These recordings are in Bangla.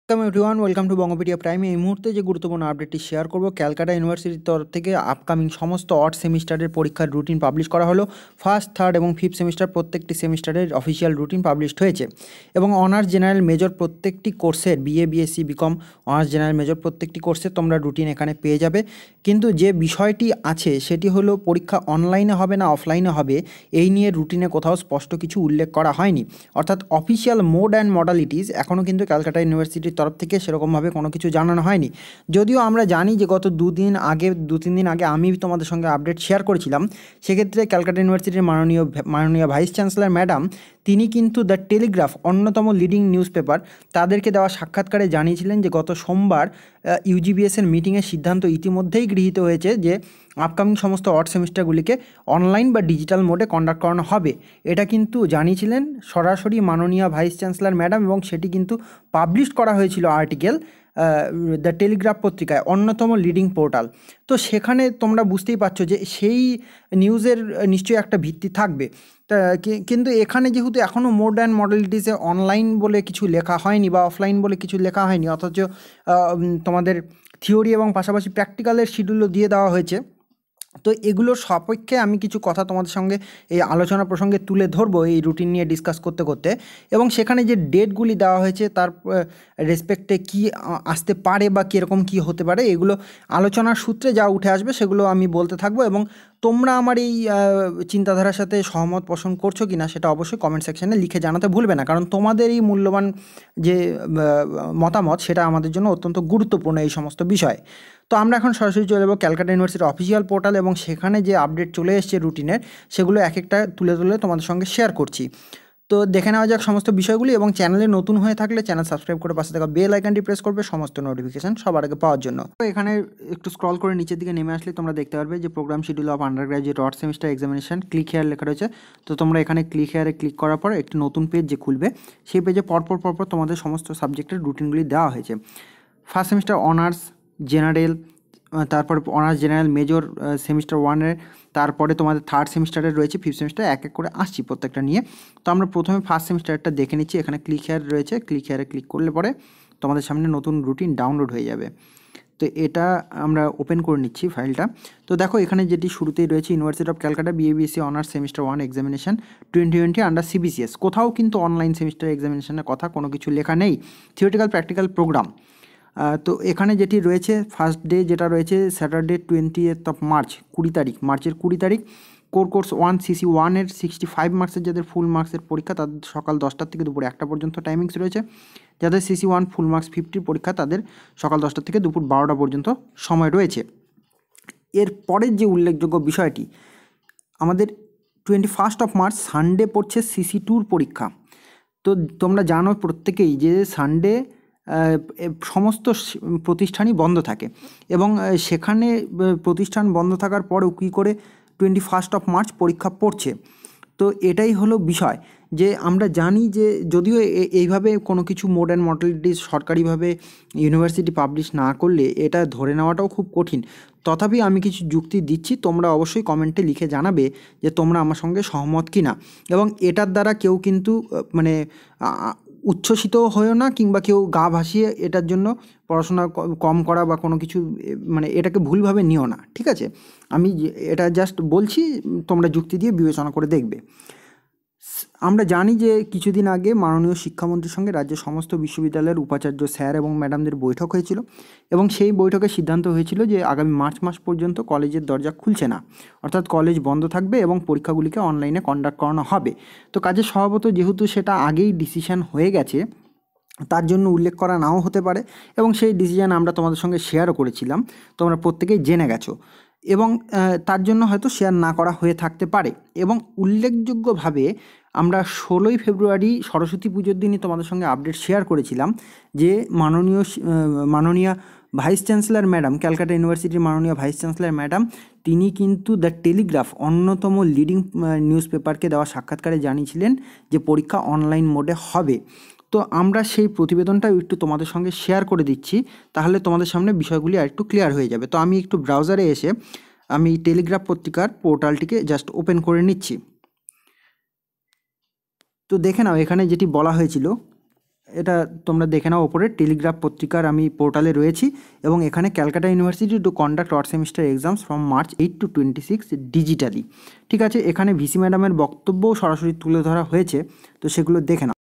Welcome everyone, welcome to Bongopedia prime. এই মুহূর্তে যে গুরুত্বপূর্ণ আপডেটটি শেয়ার করব, ক্যালকাটা ইউনিভার্সিটির তরফ থেকে আপকামিং সমস্ত অড সেমিস্টারের পরীক্ষার রুটিন পাবলিশ করা হলো। ফার্স্ট, থার্ড এবং ফিফথ সেমিস্টার প্রত্যেকটি সেমিস্টারের অফিসিয়াল রুটিন পাবলিশড হয়েছে এবং অনার্স জেনারেল মেজর প্রত্যেকটি কোর্সের BA, BSc, BCom, honours general major প্রত্যেকটি কোর্সের তোমরা রুটিন এখানে পেয়ে যাবে। কিন্তু যে বিষয়টি আছে সেটি হলো পরীক্ষা অনলাইনে হবে না অফলাইনে হবে, এই নিয়ে রুটিনে কোথাও স্পষ্ট কিছু উল্লেখ করা হয়নি। অর্থাৎ অফিসিয়াল মোড অ্যান্ড মডালিটিস এখনও কিন্তু ক্যালকাটা ইউনিভার্সিটির তরফ থেকে সেরকমভাবে কোনো কিছু জানানো হয়নি। যদিও আমরা জানি যে গত দু তিন দিন আগে আমি তোমাদের সঙ্গে আপডেট শেয়ার করেছিলাম। সেক্ষেত্রে ক্যালকাটা ইউনিভার্সিটির মাননীয় ভাইস চ্যান্সেলর ম্যাডাম তিনি কিন্তু দ্য টেলিগ্রাফ, অন্যতম লিডিং নিউজ পেপার, তাদেরকে দেওয়া সাক্ষাৎকারে জানিয়েছিলেন যে গত সোমবার ইউজিবিএসের মিটিংয়ের সিদ্ধান্ত ইতিমধ্যেই গৃহীত হয়েছে যে আপকামিং সমস্ত অড সেমিস্টারগুলিকে অনলাইন বা ডিজিটাল মোডে কন্ডাক্ট করানো হবে। এটা কিন্তু জানিয়েছিলেন সরাসরি মাননীয় ভাইস চ্যান্সেলর ম্যাডাম এবং সেটি কিন্তু পাবলিশ করা হয়েছিল আর্টিকেল দ্য টেলিগ্রাফ পত্রিকায়, অন্যতম লিডিং পোর্টাল। তো সেখানে তোমরা বুঝতেই পারছো যে সেই নিউজের নিশ্চয়ই একটা ভিত্তি থাকবে। কিন্তু এখানে যেহেতু এখনও মোড অ্যান্ড মডালিটিসে অনলাইন বলে কিছু লেখা হয়নি বা অফলাইন বলে কিছু লেখা হয়নি, অথচ তোমাদের থিওরি এবং পাশাপাশি প্র্যাকটিক্যালের শিডিউলও দিয়ে দেওয়া হয়েছে। তো এগুলোর সপক্ষে আমি কিছু কথা তোমাদের সঙ্গে এই আলোচনা প্রসঙ্গে তুলে ধরবো এই রুটিন নিয়ে ডিসকাস করতে করতে, এবং সেখানে যে ডেটগুলি দেওয়া হয়েছে তার রেসপেক্টে কী আসতে পারে বা কীরকম কী হতে পারে, এগুলো আলোচনার সূত্রে যা উঠে আসবে সেগুলো আমি বলতে থাকবো। এবং তোমরা আমার এই চিন্তাধারার সাথে সহমত পোষণ করছো কি না সেটা অবশ্যই কমেন্ট সেকশানে লিখে জানাতে ভুলবে না, কারণ তোমাদের এই মূল্যবান যে মতামত সেটা আমাদের জন্য অত্যন্ত গুরুত্বপূর্ণ এই সমস্ত বিষয়। তো আমরা এখন সরাসরি চলে যাবো ক্যালকাটা ইউনিভার্সিটির অফিসিয়াল পোর্টাল, এবং সেখানে যে আপডেট চলে এসছে রুটিনের সেগুলো এক একটা তুলে তোমাদের সঙ্গে শেয়ার করছি। তো দেখে নেওয়া যাক সমস্ত বিষয়গুলি, এবং চ্যানেলে নতুন হয়ে থাকলে চ্যানেল সাবস্ক্রাইব করে পাশে থাকা বেল আইকনটি প্রেস করবে সমস্ত নোটিফিকেশন সবার আগে পাওয়ার জন্য। তো এখানে একটু স্ক্রল করে নিচের দিকে নেমে আসলে তোমরা দেখতে পারবে যে programme schedule of undergraduate odd semester examination click here লেখা রয়েছে। তো তোমরা এখানে ক্লিক হেয়ারে ক্লিক করার পর একটি নতুন পেজ যে খুলবে, সেই পেজে পরপর তোমাদের সমস্ত সাবজেক্টের রুটিনগুলি দেওয়া হয়েছে। ফার্স্ট সেমিস্টার অনার্স জেনারেল, তারপর অনার্স জেনারেল মেজর সেমিস্টার ওয়ানের, তারপরে তোমাদের থার্ড সেমিস্টারে রয়েছে, ফিফথ সেমিস্টার এক এক করে আসছি প্রত্যেকটা নিয়ে। তো আমরা প্রথমে ফার্স্ট সেমিস্টারটা দেখে নিচ্ছি। এখানে ক্লিক হেয়ার রয়েছে, ক্লিক হেয়ারে ক্লিক করলে পরে তোমাদের সামনে নতুন রুটিন ডাউনলোড হয়ে যাবে। তো এটা আমরা ওপেন করে নিচ্ছি ফাইলটা। তো দেখো এখানে যেটি শুরুতেই রয়েছে university of Calcutta বিএবিএসসি honours semester 1 examination 2020 under CBCS. কোথাও কিন্তু অনলাইন সেমিস্টার এক্সামিনেশনের কথা কোনো কিছু লেখা নেই, থিওরিটিক্যাল প্র্যাকটিক্যাল প্রোগ্রাম। তো এখানে যেটি রয়েছে ফার্স্ট ডে যেটা রয়েছে স্যাটারডে 20th মার্চ, 20 তারিখ, মার্চের 20 তারিখ, কোর্স 1 সিসি 1-এর 65 মার্কসের যাদের ফুল মার্কসের পরীক্ষা তাদের সকাল 10টা থেকে দুপুর 1টা পর্যন্ত টাইমিংস রয়েছে। যাদের সিসি 1 ফুল মার্কস 50 পরীক্ষা তাদের সকাল 10টা থেকে দুপুর 12টা পর্যন্ত সময় রয়েছে। এর পরের যে উল্লেখযোগ্য বিষয়টি, আমাদের 21 মার্চ সানডে পড়ছে সিসি 2-র পরীক্ষা। তো তোমরা জানো প্রত্যেকেই যে সানডে সমস্ত প্রতিষ্ঠানই বন্ধ থাকে, এবং সেখানে প্রতিষ্ঠান বন্ধ থাকার পরেও কী করে 21 মার্চ পরীক্ষা পড়ছে। তো এটাই হলো বিষয় যে আমরা জানি যে যদিও এইভাবে কোনো কিছু মোড অ্যান্ড মডালিটিস সরকারিভাবে ইউনিভার্সিটি পাবলিশ না করলে এটা ধরে নেওয়াটাও খুব কঠিন। তথাপি আমি কিছু যুক্তি দিচ্ছি, তোমরা অবশ্যই কমেন্টে লিখে জানাবে যে তোমরা আমার সঙ্গে সহমত কি না। এবং এটার দ্বারা কেউ কিন্তু মানে উচ্ছ্বসিত হয়েও না, কিংবা কেউ গা ভাসিয়ে এটার জন্য পড়াশোনা কম করা বা কোনো কিছু মানে এটাকে ভুলভাবে নিও না, ঠিক আছে? আমি এটা জাস্ট বলছি, তোমরা যুক্তি দিয়ে বিবেচনা করে দেখবে। আমরা জানি যে কিছুদিন আগে মাননীয় শিক্ষামন্ত্রীর সঙ্গে রাজ্যের সমস্ত বিশ্ববিদ্যালয়ের উপাচার্য স্যার এবং ম্যাডামদের বৈঠক হয়েছিল, এবং সেই বৈঠকে সিদ্ধান্ত হয়েছিল যে আগামী মার্চ মাস পর্যন্ত কলেজের দরজা খুলছে না, অর্থাৎ কলেজ বন্ধ থাকবে এবং পরীক্ষাগুলিকে অনলাইনে কন্ডাক্ট করানো হবে। তো কাজের স্বভাবত যেহেতু সেটা আগেই ডিসিশন হয়ে গেছে, তার জন্য উল্লেখ করা নাও হতে পারে, এবং সেই ডিসিশন আমরা তোমাদের সঙ্গে শেয়ারও করেছিলাম, তোমরা প্রত্যেকেই জেনে গেছো, এবং তার জন্য হয়তো শেয়ার না করা হয়ে থাকতে পারে। এবং উল্লেখযোগ্যভাবে আমরা 16ই ফেব্রুয়ারি সরস্বতী পুজোর দিনই তোমাদের সঙ্গে আপডেট শেয়ার করেছিলাম যে মাননীয় ভাইস চ্যান্সেলর ম্যাডাম, ক্যালকাটা ইউনিভার্সিটির মাননীয় ভাইস চ্যান্সেলর ম্যাডাম, তিনি কিন্তু দ্য টেলিগ্রাফ, অন্যতম লিডিং নিউজ পেপারকে দেওয়া সাক্ষাৎকারে জানিয়েছিলেন যে পরীক্ষা অনলাইন মোডে হবে। তো আমরা সেই প্রতিবেদনটাও একটু তোমাদের সঙ্গে শেয়ার করে দিচ্ছি, তাহলে তোমাদের সামনে বিষয়গুলি আর একটু ক্লিয়ার হয়ে যাবে। তো আমি একটু ব্রাউজারে এসে আমি টেলিগ্রাফ পত্রিকার পোর্টালটিকে জাস্ট ওপেন করে নিচ্ছি। তো দেখে নাও এখানে যেটি বলা হয়েছিল এটা তোমরা দেখে নাও, ওপরে টেলিগ্রাফ পত্রিকার আমি পোর্টালে রয়েছি এবং এখানে Calcutta university to conduct odd semester exams from March 8 to 26 digitally. ঠিক আছে, এখানে ভিসি ম্যাডামের বক্তব্যও সরাসরি তুলে ধরা হয়েছে, তো সেগুলো দেখে নাও।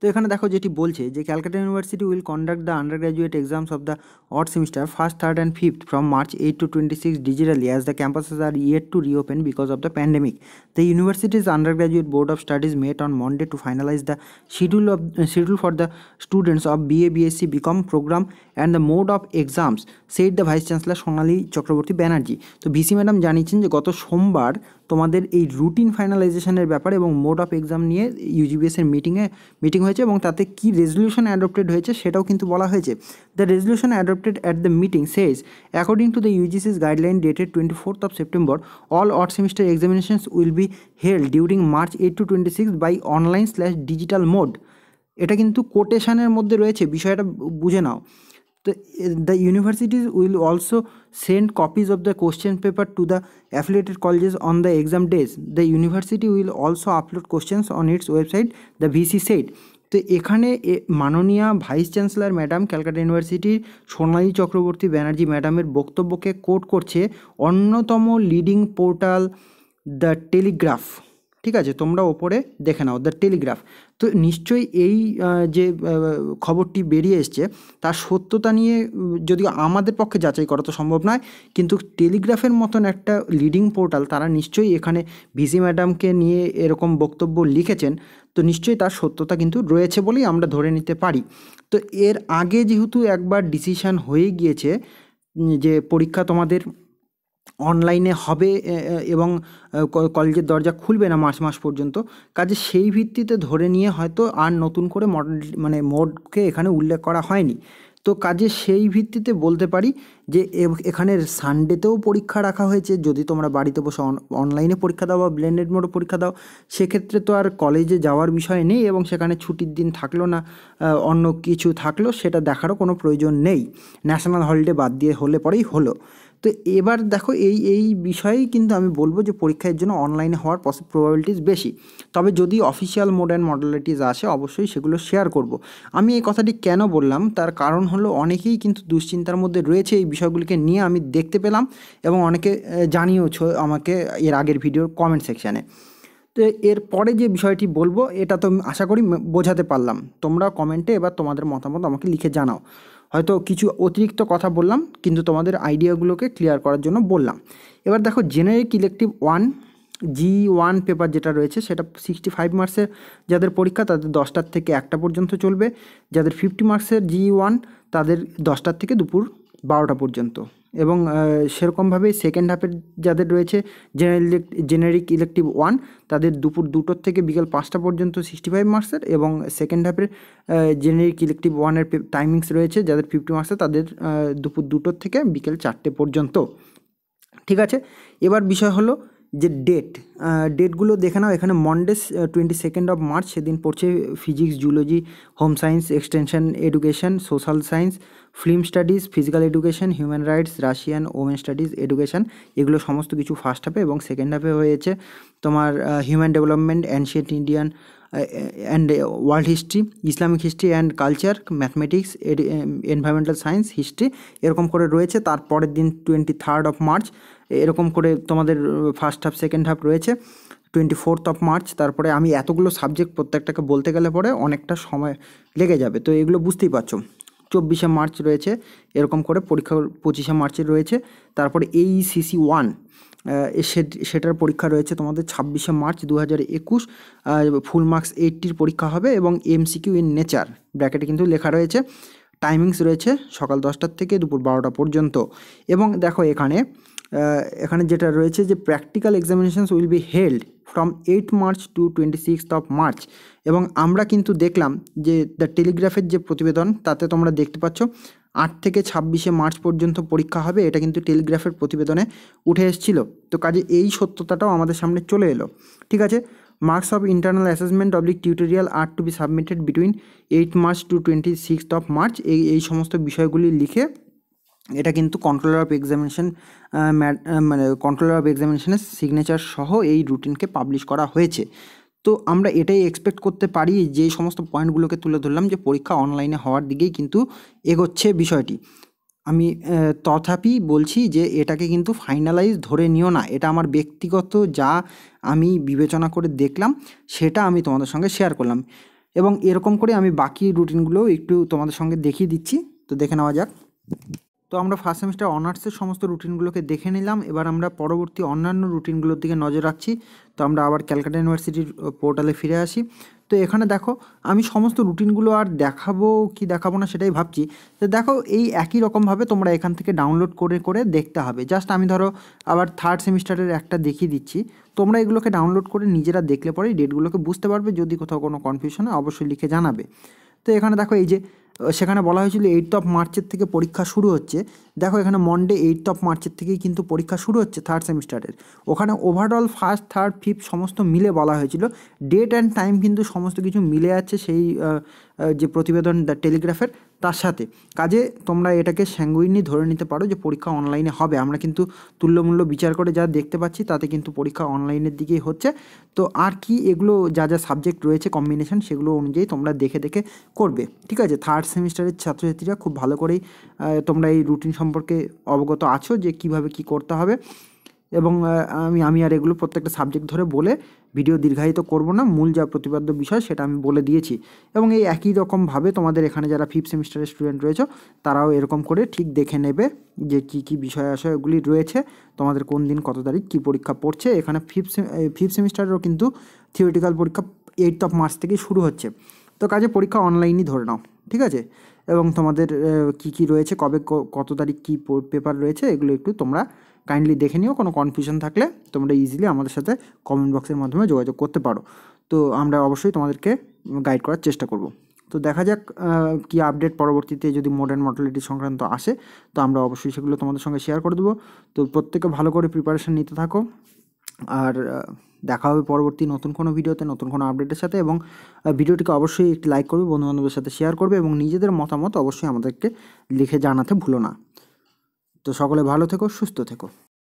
তো এখানে দেখো যেটি বলছে যে Calcutta university will conduct the under graduate exams of the odd semester first, third and fifth from March 8 to 26 digitally as the campuses are yet to reopen because of the pandemic. The university's undergraduate board of studies met on Monday to finalize the schedule for the students of BA, BSc, BCom program and the mode of exams, said the Vice Chancellor সোনালী চক্রবর্তী ব্যানার্জি। তো ভিসি ম্যাডাম জানিয়েছেন যে গত সোমবার তোমাদের এই রুটিন ফাইনালাইজেশনের ব্যাপারে এবং মোড অফ এক্সাম নিয়ে ইউজিবিএসের মিটিং হয়েছে এবং তাতে কি রেজলিউশন অ্যাডপ্টেড হয়েছে সেটাও কিন্তু বলা হয়েছে। The resolution adopted at the meeting says according to the UGC's guideline dated 24th September all odd semester examinations will be held during March 8 to 26 by online/digital mode। এটা কিন্তু কোটেশনের মধ্যে রয়েছে, বিষয়টা বুঝে নাও। তো the universities will also send copies of the question paper to the affiliated colleges on the exam days. The university will also upload questions on its website, the VC said। তো এখানে মাননীয়া ভাইস চ্যান্সেলর ম্যাডাম ক্যালকাটা ইউনিভার্সিটির সোনালী চক্রবর্তী ব্যানার্জি ম্যাডামের বক্তব্যকে কোট করছে অন্যতম লিডিং পোর্টাল দ্য টেলিগ্রাফ। ঠিক আছে, তোমরা ওপরে দেখে নাও দ্য টেলিগ্রাফ। তো নিশ্চয়ই এই যে খবরটি বেরিয়ে এসছে তার সত্যতা নিয়ে যদিও আমাদের পক্ষে যাচাই করা তো সম্ভব নয়, কিন্তু টেলিগ্রাফের মতন একটা লিডিং পোর্টাল তারা নিশ্চয়ই এখানে ভিসি ম্যাডামকে নিয়ে এরকম বক্তব্য লিখেছেন, তো নিশ্চয়ই তার সত্যতা কিন্তু রয়েছে বলেই আমরা ধরে নিতে পারি। তো এর আগে যেহেতু একবার ডিসিশন হয়ে গিয়েছে যে পরীক্ষা তোমাদের অনলাইনে হবে এবং কলেজের দরজা খুলবে না মার্চ মাস পর্যন্ত, কাজে সেই ভিত্তিতে ধরে নিয়ে হয়তো আর নতুন করে মোডকে এখানে উল্লেখ করা হয়নি। তো কাজে সেই ভিত্তিতে বলতে পারি যে এখানে সানডেতেও পরীক্ষা রাখা হয়েছে। যদি তোমরা বাড়িতে বসে অনলাইনে পরীক্ষা দাও বা ব্লেন্ডেড মোডে পরীক্ষা দাও, সেক্ষেত্রে তো আর কলেজে যাওয়ার বিষয় নেই এবং সেখানে ছুটির দিন থাকলো না অন্য কিছু থাকলো সেটা দেখারও কোনো প্রয়োজন নেই, ন্যাশনাল হলিডে বাদ দিয়ে হলে পরেই হলো। তো এবার দেখো এই বিষয়েই কিন্তু আমি বলবো যে পরীক্ষার জন্য অনলাইনে হওয়ার প্রবাবিলিটিস বেশি, তবে যদি অফিসিয়াল মোড অ্যান্ড মডালিটিস আসে অবশ্যই সেগুলো শেয়ার করব। আমি এই কথাটি কেন বললাম তার কারণ হলো অনেকেই কিন্তু দুশ্চিন্তার মধ্যে রয়েছে এই বিষয়গুলিকে নিয়ে, আমি দেখতে পেলাম এবং অনেকে জানিয়েওছো আমাকে এর আগের ভিডিওর কমেন্ট সেকশানে। তো এরপরে যে বিষয়টি বলবো এটা তো আশা করি বোঝাতে পারলাম, তোমরা কমেন্টে এবার তোমাদের মতামত আমাকে লিখে জানাও। হয়তো কিছু অতিরিক্ত কথা বললাম কিন্তু তোমাদের আইডিয়াগুলোকে ক্লিয়ার করার জন্য বললাম। এবার দেখো জেনারিক ইলেকটিভ 1 G1 পেপার যেটা রয়েছে সেটা 65 মার্কসের যাদের পরীক্ষা তাদের 10টার থেকে 1টা পর্যন্ত চলবে, যাদের 50 মার্কসের G1 তাদের 10টার থেকে দুপুর 12টা পর্যন্ত, এবং সেরকমভাবেই সেকেন্ড হাফের যাদের রয়েছে জেনারিক ইলেকটিভ 1 তাদের দুপুর 2টোর থেকে বিকেল 5টা পর্যন্ত 65 মার্কসের, এবং সেকেন্ড হাফের জেনারিক ইলেকটিভ 1-এর টাইমিংস রয়েছে যাদের 50 মার্কসের তাদের দুপুর 2টোর থেকে বিকেল 4টে পর্যন্ত। ঠিক আছে, এবার বিষয় হলো যে ডেটগুলো দেখে নাও। এখানে মন্ডে 22nd March সেদিন পড়ছে physics, zoology, home science, extension education, social science, film studies, physical education, human rights, Russian, women studies, education, এগুলো সমস্ত কিছু ফার্স্ট হাফে, এবং সেকেন্ড হাফে হয়েছে তোমার human development, ancient Indian and world history, Islamic history and culture, mathematics, environmental science, history, এরকম করে রয়েছে। তারপরের দিন 23rd March এরকম করে তোমাদের ফার্স্ট হাফ সেকেন্ড হাফ রয়েছে। 24th March, তারপরে আমি এতগুলো সাবজেক্ট প্রত্যেকটাকে বলতে গেলে পরে অনেকটা সময় লেগে যাবে, তো এগুলো বুঝতেই পারছো। 24শে মার্চ রয়েছে এরকম করে পরীক্ষা, 25শে মার্চে রয়েছে। তারপরে AECC 1 সেটার পরীক্ষা রয়েছে তোমাদের 26শে মার্চ 2021, ফুল মার্কস 80-র পরীক্ষা হবে, এবং MCQ ইন নেচার ব্র্যাকেটে কিন্তু লেখা রয়েছে। টাইমিংস রয়েছে সকাল 10টার থেকে দুপুর 12টা পর্যন্ত। এবং দেখো এখানে যেটা রয়েছে যে practical examinations will be held from 8 March to 26th March। এবং আমরা কিন্তু দেখলাম যে দ্য টেলিগ্রাফের যে প্রতিবেদন তাতে তোমরা দেখতে পাচ্ছ 8 থেকে 26শে মার্চ পর্যন্ত পরীক্ষা হবে, এটা কিন্তু টেলিগ্রাফের প্রতিবেদনে উঠে এসেছিল। তো কাজে এই সত্যতাটাও আমাদের সামনে চলে এলো। ঠিক আছে, marks of internal assessment oblique tutorial are to be submitted between 8 March to 26th March। এই সমস্ত বিষয়গুলি লিখে এটা কিন্তু controller of examination controller of এক্সামিনেশনের সিগনেচার সহ এই রুটিনকে পাবলিশ করা হয়েছে। তো আমরা এটাই এক্সপেক্ট করতে পারি, যে সমস্ত পয়েন্টগুলোকে তুলে ধরলাম, যে পরীক্ষা অনলাইনে হওয়ার দিকেই কিন্তু এগোচ্ছে বিষয়টি। আমি তথাপি বলছি যে এটাকে কিন্তু ফাইনালাইজ ধরে নিও না, এটা আমার ব্যক্তিগত যা আমি বিবেচনা করে দেখলাম সেটা আমি তোমাদের সঙ্গে শেয়ার করলাম, এবং এরকম করে আমি বাকি রুটিনগুলো একটু তোমাদের সঙ্গে দেখিয়ে দিচ্ছি। তো দেখে নেওয়া যাক। তো আমরা ফার্স্ট সেমিস্টার অনার্সের সমস্ত রুটিনগুলোকে দেখে নিলাম, এবার আমরা পরবর্তী অন্যান্য রুটিনগুলোর দিকে নজর রাখছি। তো আমরা আবার ক্যালকাটা ইউনিভার্সিটির পোর্টালে ফিরে আসি। তো এখানে দেখো, আমি সমস্ত রুটিনগুলো আর দেখাবো কি দেখাবো না সেটাই ভাবছি। তো দেখো, এই একই রকমভাবে তোমরা এখান থেকে ডাউনলোড করে করে দেখতে হবে। জাস্ট আমি ধরো আবার থার্ড সেমিস্টারের একটা দেখিয়ে দিচ্ছি, তোমরা এগুলোকে ডাউনলোড করে নিজেরা দেখলে পরেই ডেটগুলোকে বুঝতে পারবে। যদি কোথাও কোনো কনফিউশন হয় অবশ্যই লিখে জানাবে। তো এখানে দেখো, এই যে সেখানে বলা হয়েছিল 8 মার্চের থেকে পরীক্ষা শুরু হচ্ছে। দেখো এখানে মন্ডে 8 মার্চের থেকেই কিন্তু পরীক্ষা শুরু হচ্ছে থার্ড সেমিস্টারের। ওখানে ওভারঅল ফার্স্ট থার্ড ফিফথ সমস্ত মিলে বলা হয়েছিল, ডেট অ্যান্ড টাইম কিন্তু সমস্ত কিছু মিলে আছে সেই যে প্রতিবেদন দ্য টেলিগ্রাফের তার সাথে। কাজে তোমরা এটাকে স্যাঙ্গুইনলি ধরে নিতে পারো যে পরীক্ষা অনলাইনে হবে। আমরা কিন্তু তুল্যমূল্য বিচার করে যা দেখতে পাচ্ছি তাতে কিন্তু পরীক্ষা অনলাইনের দিকেই হচ্ছে। তো আর কি, এগুলো যা যা সাবজেক্ট রয়েছে কম্বিনেশন, সেগুলো অনুযায়ী তোমরা দেখে দেখে করবে, ঠিক আছে। থার্ড সেমিস্টারের ছাত্রছাত্রীরা খুব ভালো করেই তোমরা এই রুটিন সম্পর্কে অবগত আছো যে কিভাবে কি করতে হবে। এবং আমি আর এগুলো প্রত্যেকটা সাবজেক্ট ধরে বলে ভিডিও দীর্ঘায়িত করব না, মূল যা প্রতিপাদ্য বিষয় সেটা আমি বলে দিয়েছি। এবং এই একই রকমভাবে তোমাদের এখানে যারা ফিফথ সেমিস্টারের স্টুডেন্ট রয়েছে তারাও এরকম করে ঠিক দেখে নেবে যে কী কী বিষয় আশয়গুলি রয়েছে, তোমাদের কোন দিন কত তারিখ কী পরীক্ষা পড়ছে। এখানে ফিফথ সেমিস্টারেরও কিন্তু থিওরিটিক্যাল পরীক্ষা 8 মার্চ থেকেই শুরু হচ্ছে। তো কাজে পরীক্ষা অনলাইনই ধরে নাও, ঠিক আছে। এবং তোমাদের কী কী রয়েছে, কবে কত তারিখ কী পেপার রয়েছে, এগুলো একটু তোমরা কাইন্ডলি দেখে নিও। কোনো কনফিউশন থাকলে তোমরা ইজিলি আমাদের সাথে কমেন্ট বক্সের মাধ্যমে যোগাযোগ করতে পারো। তো আমরা অবশ্যই তোমাদেরকে গাইড করার চেষ্টা করব। তো দেখা যাক কি আপডেট পরবর্তীতে যদি মডার্ন মর্টালিটি সংক্রান্ত আসে, তো আমরা অবশ্যই সেগুলো তোমাদের সঙ্গে শেয়ার করে দেবো। তো প্রত্যেকে ভালো করে প্রিপারেশান নিতে থাকো, আর দেখা হবে পরবর্তী নতুন কোনো ভিডিওতে নতুন কোনো আপডেটের সাথে। এবং ভিডিওটিকে অবশ্যই একটি লাইক করবে, বন্ধুবান্ধবের সাথে শেয়ার করবে, এবং নিজেদের মতামত অবশ্যই আমাদেরকে লিখে জানাতে ভুলো না। তো সকলে ভালো থেকো, সুস্থ থেকো।